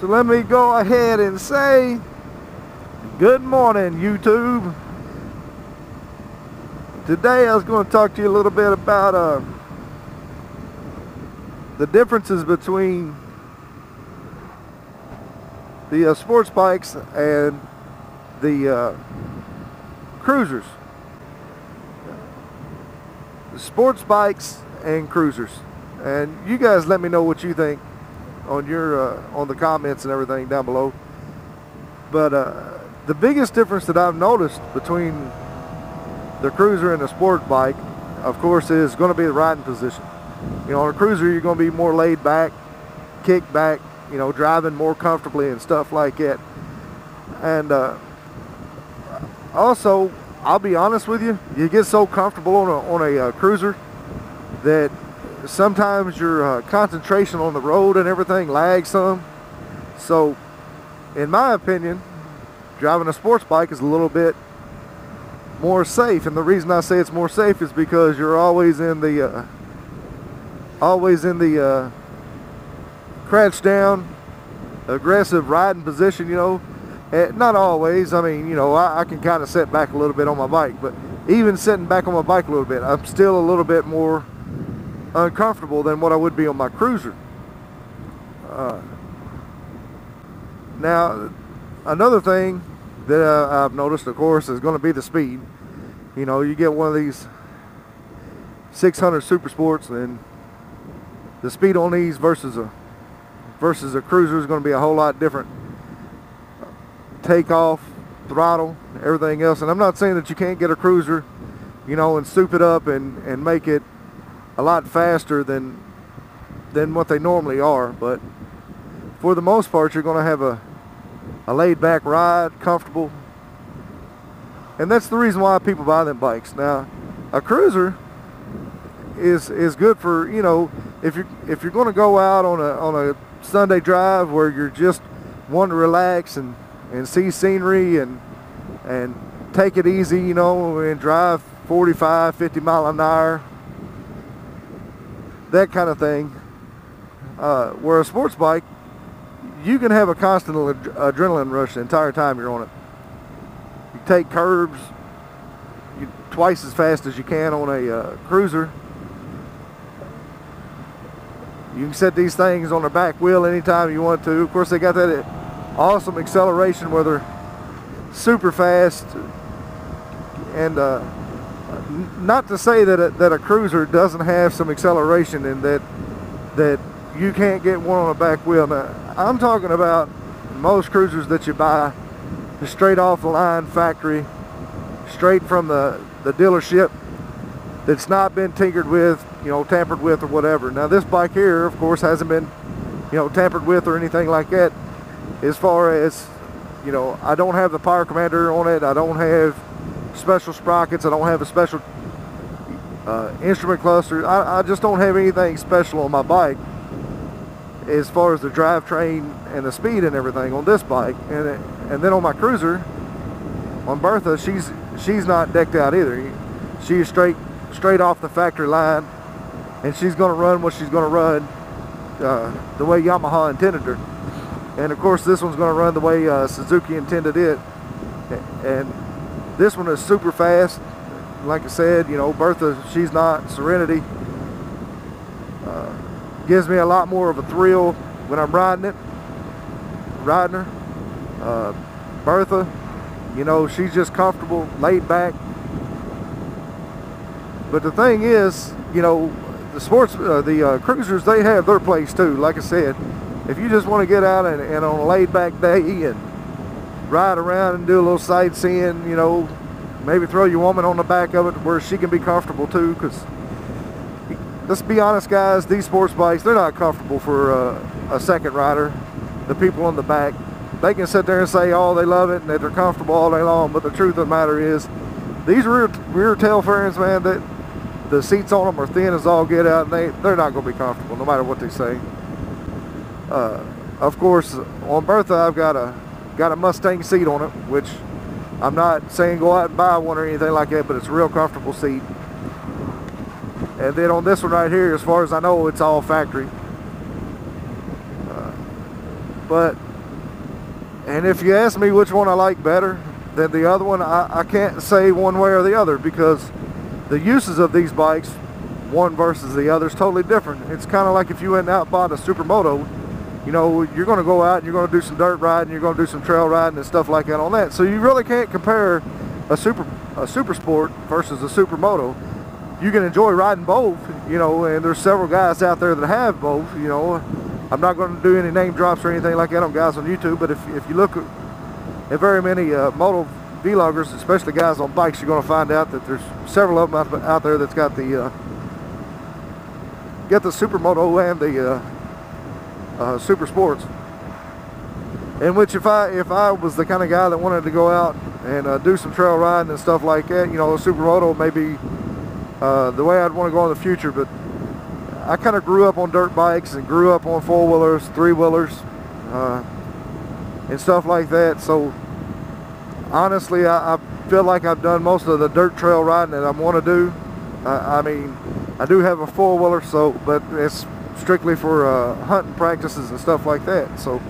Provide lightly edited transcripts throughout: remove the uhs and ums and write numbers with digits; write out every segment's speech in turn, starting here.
So let me go ahead and say good morning, YouTube. Today I was going to talk to you a little bit about the differences between the sports bikes and the cruisers. The sports bikes and cruisers. And you guys let me know what you think on your on the comments and everything down below. But the biggest difference that I've noticed between the cruiser and the sport bike, of course, is going to be the riding position. You know, on a cruiser you're going to be more laid back, kick back, you know, driving more comfortably and stuff like that. And also, I'll be honest with you, you get so comfortable on a cruiser that sometimes your concentration on the road and everything lags some. So in my opinion, driving a sports bike is a little bit more safe, and the reason I say it's more safe is because you're always in the crouched down, aggressive riding position, you know. Not always. I mean, you know, I can kind of sit back a little bit on my bike, but even sitting back on my bike a little bit, I'm still a little bit more uncomfortable than what I would be on my cruiser. Now, another thing that I've noticed, of course, is going to be the speed. You know, you get one of these 600 Super Sports, and the speed on these versus a cruiser is going to be a whole lot different. Takeoff, throttle, everything else. And I'm not saying that you can't get a cruiser, you know, and soup it up and make it a lot faster than what they normally are, but for the most part you're going to have a laid back ride, comfortable, and that's the reason why people buy them bikes. Now, a cruiser is good for, you know, if you're going to go out on a Sunday drive where you're just wanting to relax and see scenery and take it easy, you know, and drive 45, 50 mile an hour, that kind of thing. Where a sports bike, you can have a constant adrenaline rush the entire time you're on it. You take curbs twice as fast as you can on a cruiser. You can set these things on the back wheel anytime you want to. Of course, they got that awesome acceleration where they're super fast. And not to say that a cruiser doesn't have some acceleration and that you can't get one on the back wheel. Now, I'm talking about most cruisers that you buy just straight off the line, factory, straight from the dealership, that's not been tinkered with, you know, tampered with or whatever. Now, this bike here, of course, hasn't been, you know, tampered with or anything like that. As far as, you know, I don't have the power commander on it, I don't have special sprockets, I don't have a special instrument cluster. I just don't have anything special on my bike as far as the drivetrain and the speed and everything on this bike. And then on my cruiser, on Bertha, she's not decked out either. She's straight off the factory line, and she's going to run what she's going to run the way Yamaha intended her. And of course, this one's going to run the way Suzuki intended it. And this one is super fast. Like I said, you know, Bertha, she's not. Serenity gives me a lot more of a thrill when I'm riding her. Bertha, you know, she's just comfortable, laid back. But the thing is, you know, the cruisers, they have their place too. Like I said, if you just want to get out and on a laid back day and ride around and do a little sightseeing, you know, maybe throw your woman on the back of it where she can be comfortable too, because let's be honest, guys, these sports bikes, they're not comfortable for a second rider. The people on the back, they can sit there and say, oh, they love it and that they're comfortable all day long, but the truth of the matter is, these rear tail fairings, man, that the seats on them are thin as all get out, and they're not going to be comfortable no matter what they say. Of course, on Bertha, I've got a Mustang seat on it, which I'm not saying go out and buy one or anything like that, but it's a real comfortable seat. And then on this one right here, as far as I know, it's all factory. But And if you ask me which one I like better than the other one, I can't say one way or the other, because the uses of these bikes, one versus the other, is totally different. It's kind of like if you went out and bought a supermoto, you know, you're going to go out and you're going to do some dirt riding, you're going to do some trail riding and stuff like that on that. So you really can't compare a super sport versus a supermoto. You can enjoy riding both, you know, and there's several guys out there that have both, you know. I'm not going to do any name drops or anything like that on guys on YouTube, but if you look at very many moto vloggers, especially guys on bikes, you're going to find out that there's several of them out there that's got the supermoto and the super sports. In which if I was the kind of guy that wanted to go out and do some trail riding and stuff like that, you know, a supermoto may be the way I'd want to go in the future. But I kind of grew up on dirt bikes and grew up on four-wheelers, three-wheelers, and stuff like that. So honestly, I feel like I've done most of the dirt trail riding that I want to do. I mean, I do have a four-wheeler, but it's strictly for hunting practices and stuff like that. So,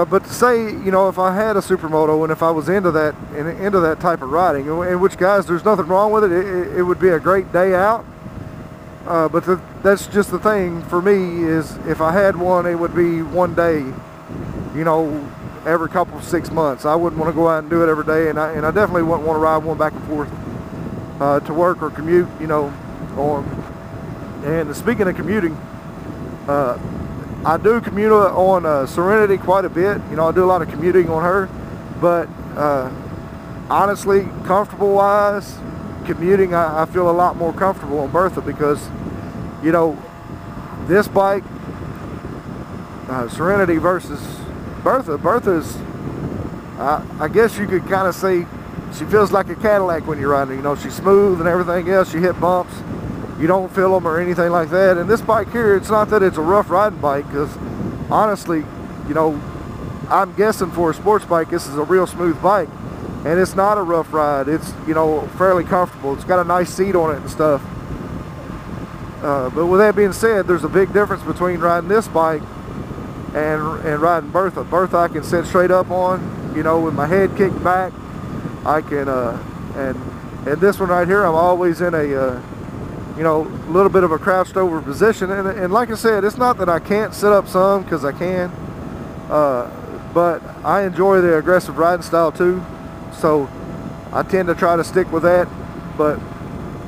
but to say, you know, if I had a supermoto and if I was into that type of riding, in which, guys, there's nothing wrong with it. It would be a great day out. But that's just the thing for me, is if I had one, it would be one day, you know, every couple of 6 months. I wouldn't want to go out and do it every day, and I definitely wouldn't want to ride one back and forth to work or commute, you know. And speaking of commuting, I do commute on Serenity quite a bit. You know, I do a lot of commuting on her, but honestly, comfortable wise, commuting, I feel a lot more comfortable on Bertha, because, you know, this bike, Serenity versus Bertha's, I guess you could kind of say she feels like a Cadillac when you're riding. You know, she's smooth and everything else. You hit bumps, you don't feel them or anything like that. And this bike here, it's not that it's a rough riding bike, because honestly, you know, I'm guessing for a sports bike, this is a real smooth bike. And it's not a rough ride. It's, you know, fairly comfortable. It's got a nice seat on it and stuff. But with that being said, there's a big difference between riding this bike and riding Bertha. Bertha I can sit straight up on, you know, with my head kicked back. I can, and this one right here, I'm always in a, you know, a little bit of a crouched over position. And like I said, it's not that I can't sit up some, because I can. But I enjoy the aggressive riding style too. So I tend to try to stick with that, but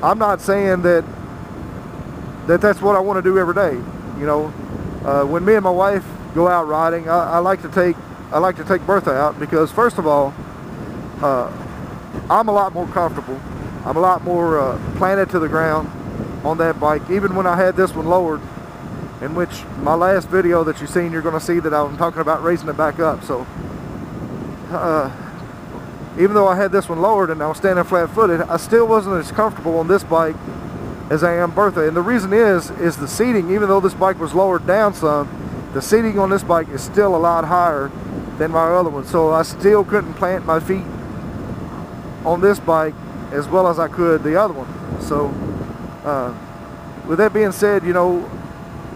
I'm not saying that's what I want to do every day. You know, when me and my wife go out riding, I like to take Bertha out, because first of all, I'm a lot more comfortable. I'm a lot more planted to the ground on that bike. Even when I had this one lowered, in which my last video that you've seen, you're going to see that I'm talking about raising it back up. So even though I had this one lowered and I was standing flat-footed, I still wasn't as comfortable on this bike as I am Bertha. And the reason is the seating. Even though this bike was lowered down some, the seating on this bike is still a lot higher than my other one. So I still couldn't plant my feet on this bike as well as I could the other one. So with that being said, you know,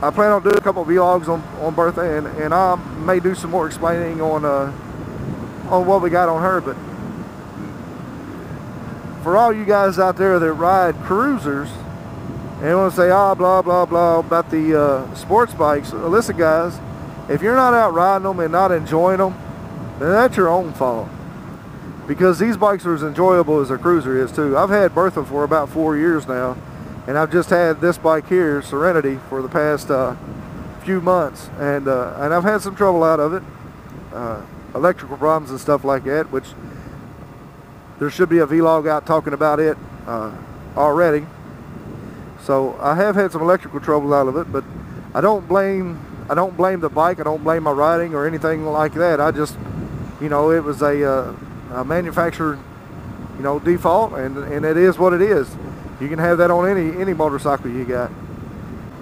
I plan on doing a couple of vlogs on Bertha, and I may do some more explaining on what we got on her. But for all you guys out there that ride cruisers and want to say, oh, blah, blah, blah, about the sports bikes, listen, guys, if you're not out riding them and not enjoying them, then that's your own fault. Because these bikes are as enjoyable as a cruiser is too. I've had Bertha for about 4 years now, and I've just had this bike here, Serenity, for the past few months, and I've had some trouble out of it, electrical problems and stuff like that, which there should be a vlog out talking about it already. So I have had some electrical trouble out of it, but I don't blame the bike. I don't blame my riding or anything like that. I just, you know, it was a manufacturer, you know, default, and it is what it is. You can have that on any motorcycle you got.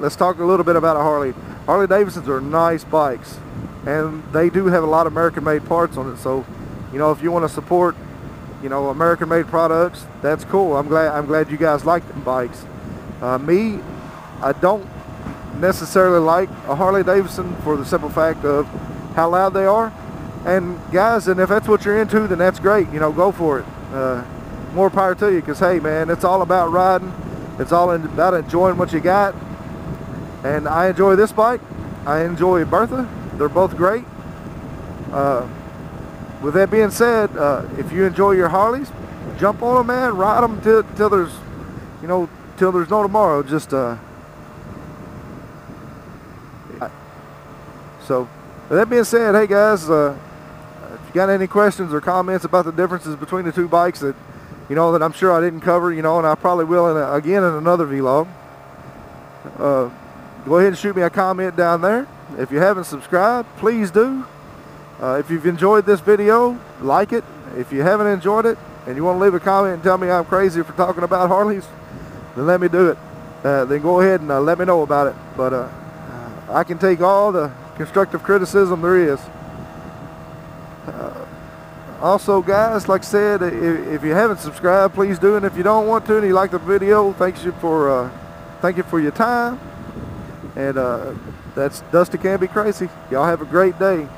Let's talk a little bit about a Harley. Harley Davidsons are nice bikes, and they do have a lot of American-made parts on it. So, you know, if you want to support, you know, American-made products, that's cool. I'm glad you guys like them bikes. Me, I don't necessarily like a Harley Davidson for the simple fact of how loud they are. And guys, and if that's what you're into, then that's great. You know, go for it. More power to you, because hey man, it's all about riding. It's all about enjoying what you got. And I enjoy this bike. I enjoy Bertha. They're both great. With that being said, if you enjoy your Harleys, jump on them, man. Ride them till there's, you know, till there's no tomorrow. Just so with that being said, hey guys, if you got any questions or comments about the differences between the two bikes that, you know, that I'm sure I didn't cover, you know, and I probably will again in another vlog, go ahead and shoot me a comment down there. If you haven't subscribed, please do. If you've enjoyed this video, like it. If you haven't enjoyed it and you want to leave a comment and tell me I'm crazy for talking about Harleys, then let me do it. Then go ahead and let me know about it. But I can take all the constructive criticism there is. Also guys, like I said, if you haven't subscribed, please do. And if you don't want to and you like the video, thank you for your time. And that's Dusty Can Be Crazy. Y'all have a great day.